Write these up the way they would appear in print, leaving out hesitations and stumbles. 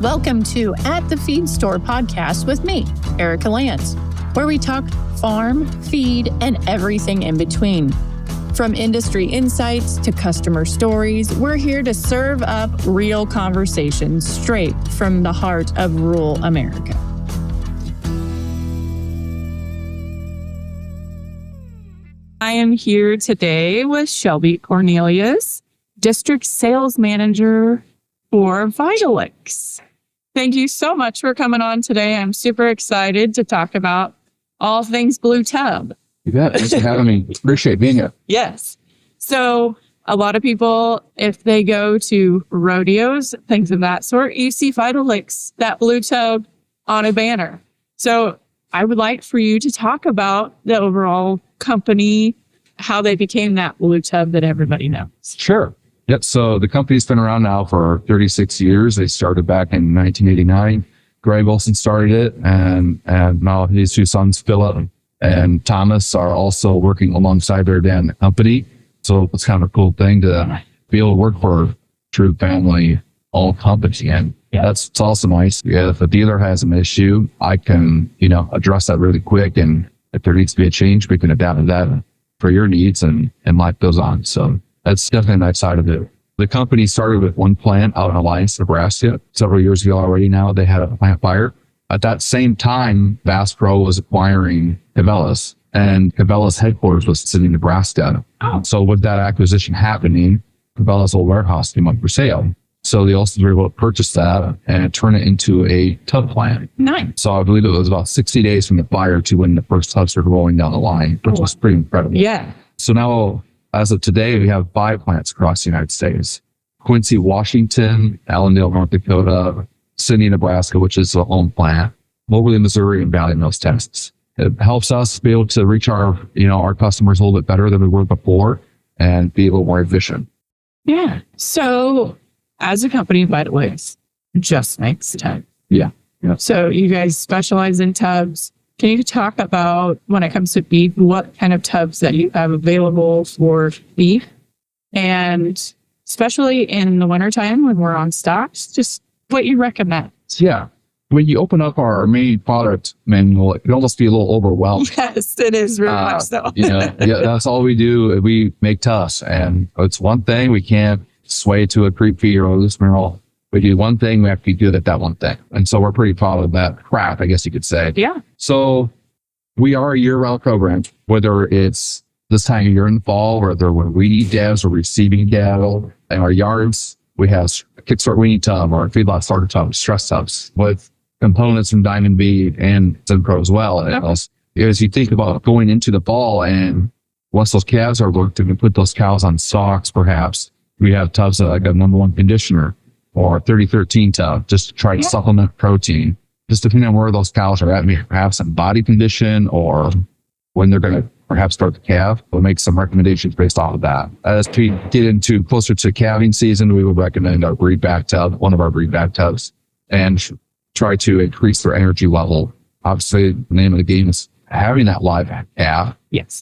Welcome to At the Feed Store podcast with me, Erica Lance, where we talk farm, feed, and everything in between. From industry insights to customer stories, we're here to serve up real conversations straight from the heart of rural America. I am here today with Shelby Cornelius, District Sales Manager for Vitalix. Thank you so much for coming on today. I'm super excited to talk about all things blue tub. You bet. Thanks for having me. Appreciate being here. Yes. So a lot of people, if they go to rodeos, things of that sort, you see Vitalix, that blue tub on a banner. So I would like for you to talk about the overall company, how they became that blue tub that everybody knows. Sure. Yep. So the company's been around now for 36 years. They started back in 1989. Greg Olson started it, and now his two sons, Philip and Thomas, are also working alongside their dad in the company. So it's kind of a cool thing to be able to work for a true family-owned company. And it's also nice. If a dealer has an issue, I can, address that really quick. And if there needs to be a change, we can adapt to that for your needs, and life goes on. So that's definitely a nice side of it. The company started with one plant out in Alliance, Nebraska. Several years ago already now, they had a plant fire. At that same time, Bass Pro was acquiring Cabela's, and Cabela's headquarters was sitting in Nebraska. So with that acquisition happening, Cabela's old warehouse came up for sale. So the Olsons were able to purchase that and turn it into a tub plant. Nice. So I believe it was about 60 days from the fire to when the first tubs started rolling down the line, which was pretty incredible. Yeah. So now, as of today, we have 5 plants across the United States. Quincy, Washington, Allendale, North Dakota, Sidney, Nebraska, which is a home plant, Moberly, Missouri, and Valley Mills, Texas. It helps us be able to reach our customers a little bit better than we were before and be a little more efficient. Yeah. So as a company, Vitalix just makes tubs. Yeah. So you guys specialize in tubs. Can you talk about, when it comes to beef, what kind of tubs that you have available for beef? And especially in the wintertime when we're on stocks, just what you recommend. Yeah. When you open up our main product manual, it can almost be a little overwhelming. Yes, it is very much so. That's all we do. We make tubs, and it's one thing. We can't sway to a creep feed or a loose mineral. We do one thing, we have to be good at that one thing. And so we're pretty proud of that craft, I guess you could say. Yeah. So we are a year-round program, whether it's this time of year in the fall, whether we eat calves or receiving cattle. In our yards, we have a kickstart weaning tub or a feedlot starter tub, stress tubs with components from Diamond B and Zinpro as well. And as you think about going into the fall, and once those calves are worked, we can put those cows on stalks perhaps. We have tubs like a number 1 conditioner or 30-13 tub, just to try to supplement protein. Just depending on where those cows are at, maybe perhaps some body condition or when they're going to perhaps start the calf. We'll make some recommendations based off of that. As we get into closer to calving season, we would recommend our breed back tub, one of our breed back tubs, and try to increase their energy level. Obviously, the name of the game is having that live calf,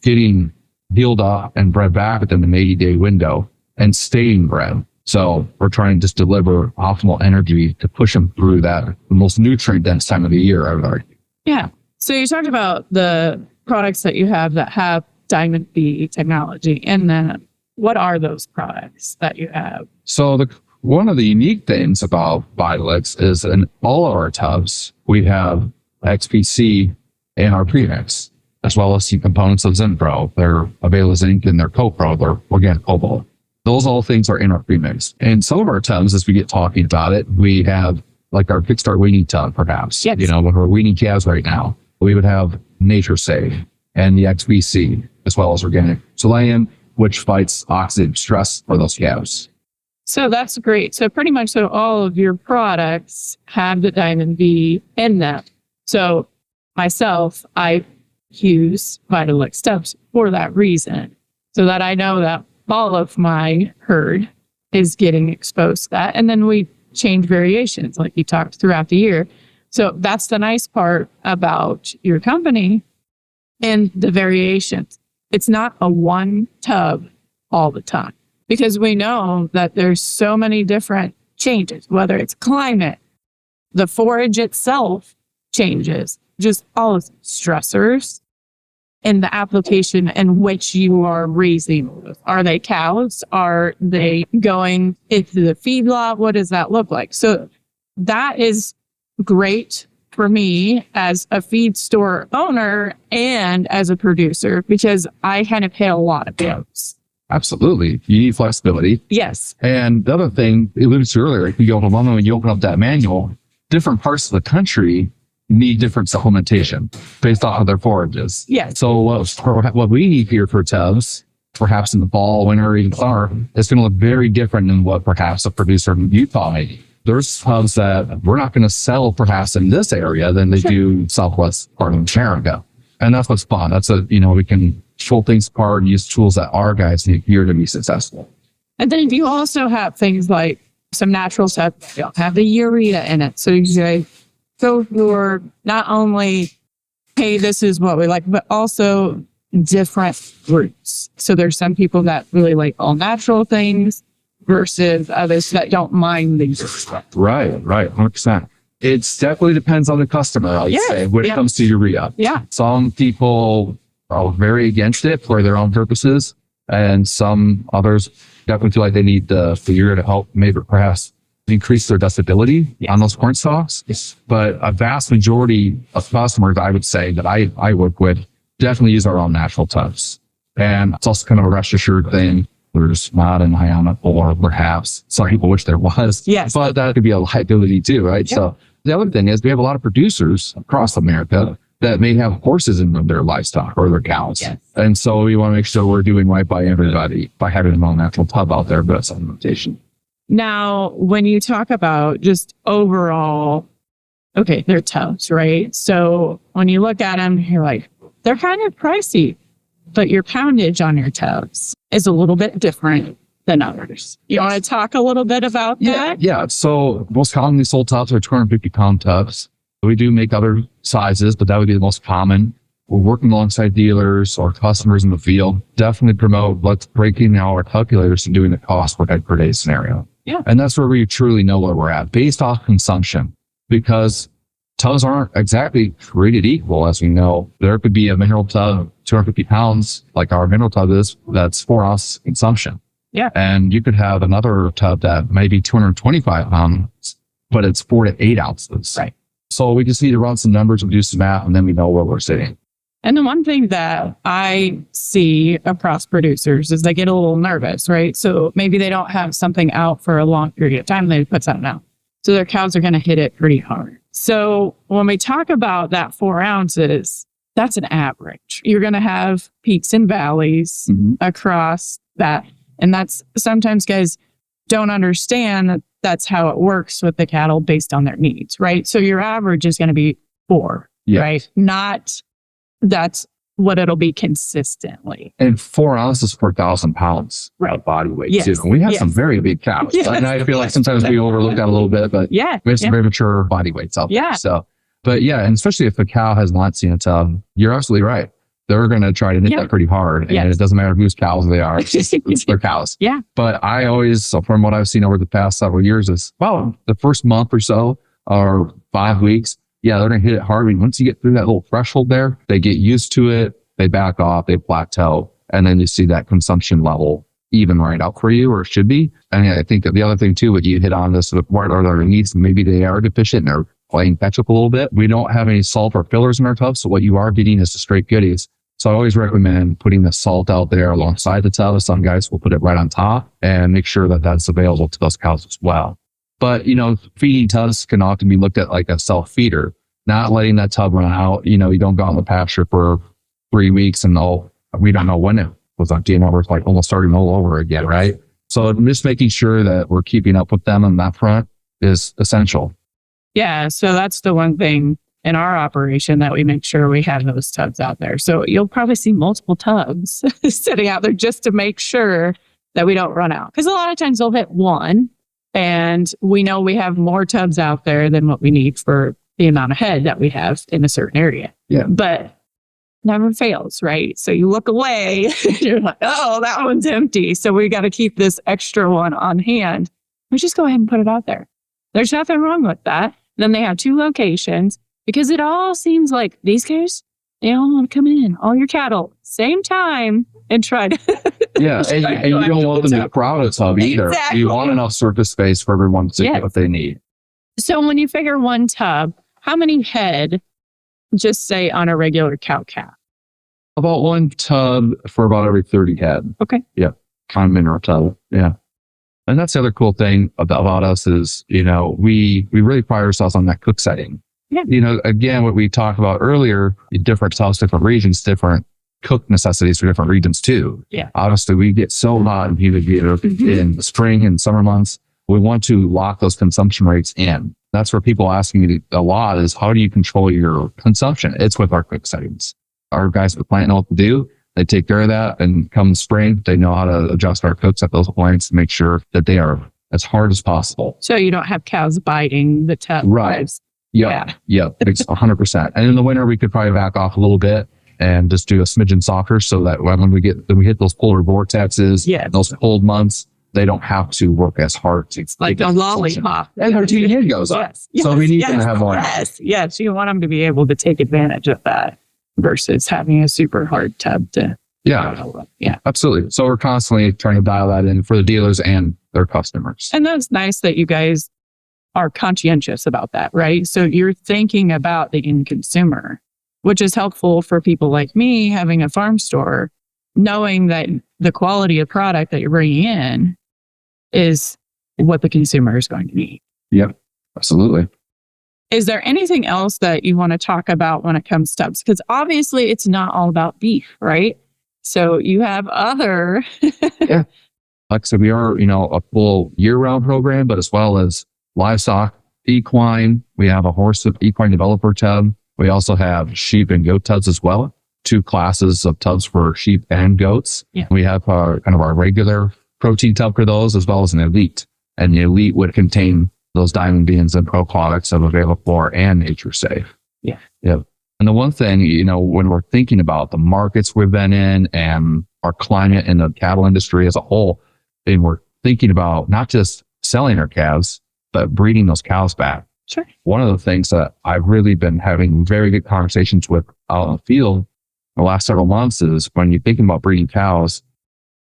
getting healed up and bred back within an 80-day window and staying bred. So we're trying to just deliver optimal energy to push them through that the most nutrient-dense time of the year, I would argue. Yeah. So you talked about the products that you have that have Diamond B technology. And then what are those products that you have? So one of the unique things about Vitalix is in all of our tubs, we have XPC and our premix, as well as the components of Zinpro. They're available zinc and they're CoPro, they're organic cobalt. Those all things are in our premix. And some of our tubs, as we get talking about it, we have like our kickstart weaning tub, perhaps. Yes. When we're weaning calves right now, we would have NatureSafe and the XBC, as well as organic selenium, which fights oxidative stress for those calves. So that's great. So pretty much all of your products have the Diamond B in them. So myself, I use Vitalix tubs for that reason, so that I know that all of my herd is getting exposed to that. And then we change variations like you talked throughout the year. So that's the nice part about your company and the variations. It's not a one tub all the time, because we know that there's so many different changes, whether it's climate, The forage itself changes, just all the stressors and the application in which you are raising. Are they cows? Are they going into the feedlot? What does that look like? So that is great for me as a feed store owner and as a producer, because I kind of hit a lot of bills. Absolutely. You need flexibility. Yes. And the other thing, you alluded to earlier, if you go to London and you open up that manual, different parts of the country need different supplementation based off of their forages. Yes. So what we need here for tubs, perhaps in the fall, winter, even summer, is going to look very different than what perhaps a producer in Utah may need. There's tubs that we're not going to sell perhaps in this area than they do southwest part of America. And that's what's fun. That's we can pull things apart and use tools that our guys need here to be successful. And then you also have things like some natural stuff that don't have the urea in it. So you go for not only, hey, this is what we like, but also different roots. So there's some people that really like all natural things versus others that don't mind these. Right, 100%. It definitely depends on the customer, I'd say, when it comes to urea. Yeah. Some people are very against it for their own purposes, and some others definitely feel like they need the urea to help maybe perhaps increase their dustability on those corn stalks. Yes. But a vast majority of customers, I would say, that I work with definitely use our own natural tubs. And it's also kind of a rest assured thing. There's not an ionic, or perhaps some people wish there was. Yes. But that could be a liability too, right? Yeah. So the other thing is we have a lot of producers across America that may have horses in their livestock or their cows. Yes. And so we want to make sure we're doing right by everybody by having an all natural tub out there, but supplementation. Now, when you talk about just overall, okay, they're tubs, right? So when you look at them, you're like, they're kind of pricey, but your poundage on your tubs is a little bit different than others. You want to talk a little bit about that? Yeah. So most commonly sold tubs are 250-pound tubs. We do make other sizes, but that would be the most common. We're working alongside dealers or customers in the field. Definitely promote let's breaking our calculators and doing the cost per head per day scenario. Yeah. And that's where we truly know where we're at based off consumption, because tubs aren't exactly created equal. As we know, there could be a mineral tub, 250 pounds, like our mineral tub is, that's 4 ounce consumption. Yeah. And you could have another tub that may be 225 pounds, but it's 4 to 8 ounces. Right. So we just need to run some numbers and do some math, and then we know where we're sitting. And the one thing that I see across producers is they get a little nervous, right? So maybe they don't have something out for a long period of time, they put something out. So their cows are going to hit it pretty hard. So when we talk about that 4 ounces, that's an average. You're going to have peaks and valleys across that. And that's sometimes guys don't understand that that's how it works with the cattle based on their needs, right? So your average is going to be 4, right? Not that's what it'll be consistently. And 4 ounces per 1,000 pounds of body weight too. And we have some very big cows. And I feel like sometimes we overlook that a little bit, but we have some very mature body weights out there. So, but and especially if a cow has not seen a tub, you're absolutely right. They're going to try to hit that pretty hard. And it doesn't matter whose cows they are. It's their cows. Yeah. But I always, so from what I've seen over the past several years is, the first month or so or 5 weeks, they're going to hit it hard. I mean, once you get through that little threshold there, they get used to it. They back off, they plateau, and then you see that consumption level even right out for you, or it should be. And I think that the other thing too, what you hit on this, what are their needs? Maybe they are deficient and they're playing catch up a little bit. We don't have any salt or fillers in our tub, so what you are getting is the straight goodies. So I always recommend putting the salt out there alongside the tub. Some guys will put it right on top and make sure that that's available to those cows as well. But, feeding tubs can often be looked at like a self-feeder, not letting that tub run out. You don't go on the pasture for 3 weeks and we don't know when it was empty, and we're like almost starting all over again, right? So just making sure that we're keeping up with them on that front is essential. Yeah, so that's the one thing in our operation that we make sure we have those tubs out there. So you'll probably see multiple tubs sitting out there just to make sure that we don't run out. Because a lot of times they'll hit one, and we know we have more tubs out there than what we need for the amount of head that we have in a certain area. Yeah. But never fails, right? So you look away, and you're like, oh, that one's empty. So we got to keep this extra one on hand. We just go ahead and put it out there. There's nothing wrong with that. Then they have 2 locations because it all seems like these guys, they all want to come in, all your cattle, same time and try to. Yeah. And you don't want them to crowd a tub either. Exactly. You want enough surface space for everyone to get what they need. So when you figure one tub, how many head just say on a regular cow calf? About 1 tub for about every 30 head. Okay. Yeah. Kind of mineral tub. Yeah. And that's the other cool thing about us is, we really pride ourselves on that cook setting. Yeah. Again, what we talked about earlier, different tubs, different regions, different cook necessities for different regions too. Yeah. Obviously, we get so hot and humid in the spring and summer months. We want to lock those consumption rates in. That's where people asking me a lot is, how do you control your consumption? It's with our cook settings. Our guys at the plant know what to do. They take care of that, and come spring, they know how to adjust our cooks at those points to make sure that they are as hard as possible. So you don't have cows biting the tub. Right. Yeah. It's 100%. And in the winter, we could probably back off a little bit and just do a smidgen softer so that when we hit those polar vortexes, those cold months, they don't have to work as hard. It's like a lollipop. And their TDN goes up. So we need them to have more. Yes. You want them to be able to take advantage of that versus having a super hard tub to. Yeah, absolutely. So we're constantly trying to dial that in for the dealers and their customers. And that's nice that you guys are conscientious about that, right? So you're thinking about the end consumer, which is helpful for people like me having a farm store, knowing that the quality of product that you're bringing in is what the consumer is going to need. Yep, absolutely. Is there anything else that you want to talk about when it comes to tubs? Because obviously it's not all about beef, right? So you have other. Yeah. Like I said, we are, a full year-round program, but as well as livestock, equine. We have a horse equine developer tub. We also have sheep and goat tubs as well. 2 classes of tubs for sheep and goats. Yeah. We have our regular protein tub for those, as well as an elite. And the elite would contain those Diamond B and Zinpro products of Available and NatureSafe. Yeah. Yep. And the one thing, when we're thinking about the markets we've been in and our climate in the cattle industry as a whole, and we're thinking about not just selling our calves, but breeding those cows back. Sure. One of the things that I've really been having very good conversations with out in the field the last several months is when you're thinking about breeding cows,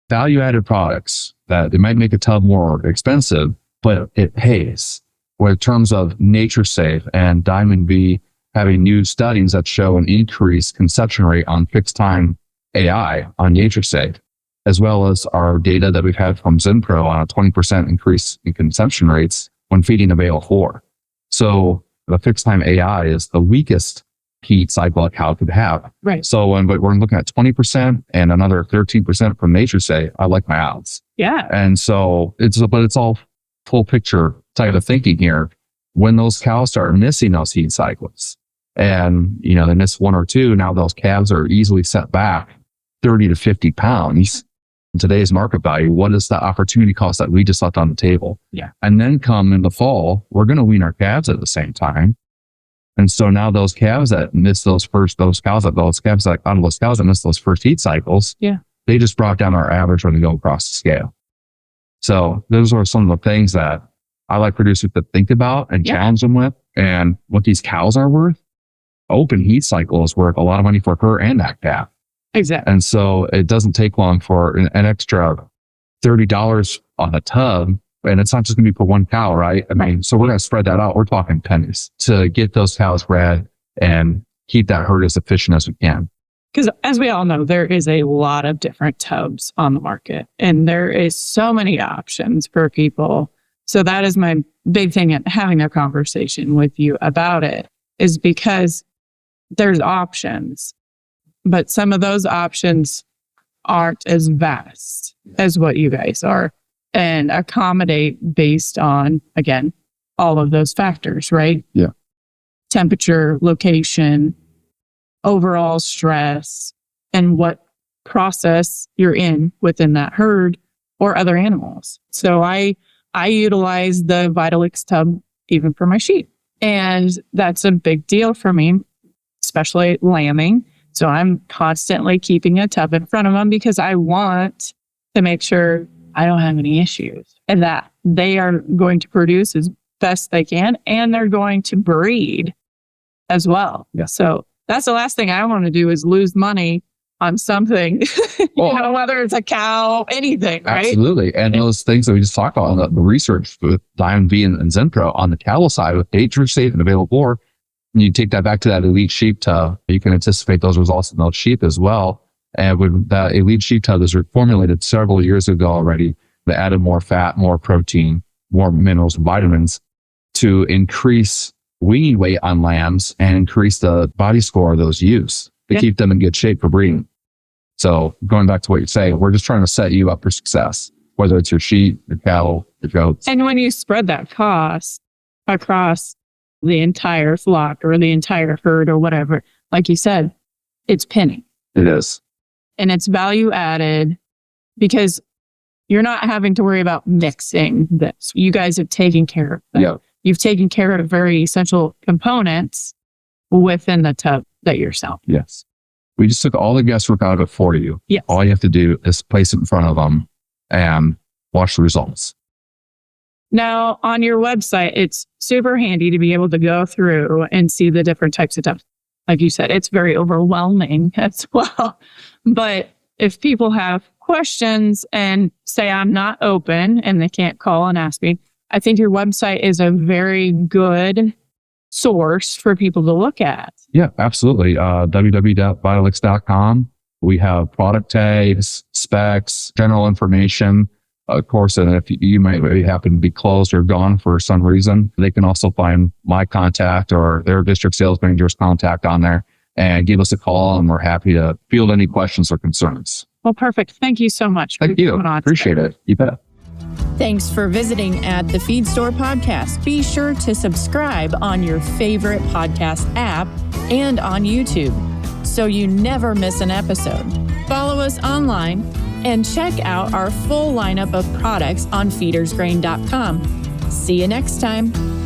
value-added products that it might make a tub more expensive, but it pays. Well, in terms of NatureSafe and Diamond B having new studies that show an increased conception rate on fixed time AI on NatureSafe, as well as our data that we've had from Zinpro on a 20% increase in conception rates when feeding a bale 4. So the fixed time AI is the weakest heat cycle a cow could have. Right. So when we're looking at 20% and another 13% from NatureSafe, I like my odds. Yeah. And so it's all full picture type of thinking here. When those cows start missing those heat cycles and, they miss 1 or 2, now those calves are easily set back 30 to 50 pounds. In today's market value, what is the opportunity cost that we just left on the table? Yeah. And then come in the fall, we're going to wean our calves at the same time. And so now those calves that miss those calves that miss those first heat cycles, they just brought down our average when they go across the scale. So those are some of the things that I like producers to think about and challenge them with. And what these cows are worth, open heat cycle is worth a lot of money for her and that calf. Exactly. And so it doesn't take long for an extra $30 on a tub. And it's not just going to be for one cow, right? I mean, so we're going to spread that out. We're talking pennies to get those cows bred and keep that herd as efficient as we can. Because as we all know, there is a lot of different tubs on the market and there is so many options for people. So that is my big thing at having a conversation with you about it, is because there's options, but some of those options aren't as vast as what you guys are and accommodate based on, again, all of those factors, right? Yeah. Temperature, location, overall stress, and what process you're in within that herd or other animals. So I utilize the Vitalix tub even for my sheep. And that's a big deal for me, especially lambing. So I'm constantly keeping a tub in front of them because I want to make sure I don't have any issues and that they are going to produce as best they can, and they're going to breed as well. Yeah. So that's the last thing I want to do is lose money on something, whether it's a cow, anything, right? Absolutely. And those things that we just talked about, the research with Diamond V and Zinpro on the cattle side with NatureSafe and available for, and you take that back to that elite sheep tub, you can anticipate those results in those sheep as well. And with that elite sheep tub was formulated several years ago already, they added more fat, more protein, more minerals and vitamins to increase weaning weight on lambs and increase the body score of those ewes to keep them in good shape for breeding. So going back to what you're saying, we're just trying to set you up for success, whether it's your sheep, your cattle, your goats. And when you spread that cost across the entire flock or the entire herd or whatever, like you said, it's penny. It is. And it's value added because you're not having to worry about mixing this. You guys have taken care of that. Yeah. You've taken care of very essential components within the tub that you're selling. Yes. We just took all the guesswork out of it for you. Yes. All you have to do is place it in front of them and watch the results. Now, on your website, it's super handy to be able to go through and see the different types of tubs. Like you said, it's very overwhelming as well. But if people have questions and say, I'm not open and they can't call and ask me, I think your website is a very good source for people to look at. Yeah, absolutely. www.vitalix.com. We have product tags, specs, general information. Of course, and if you might happen to be closed or gone for some reason, they can also find my contact or their district sales manager's contact on there and give us a call, and we're happy to field any questions or concerns. Well, perfect. Thank you so much. Thank you. Appreciate it. You bet. Thanks for visiting at the Feed Store Podcast. Be sure to subscribe on your favorite podcast app and on YouTube so you never miss an episode. Follow us online and check out our full lineup of products on feedersgrain.com. See you next time.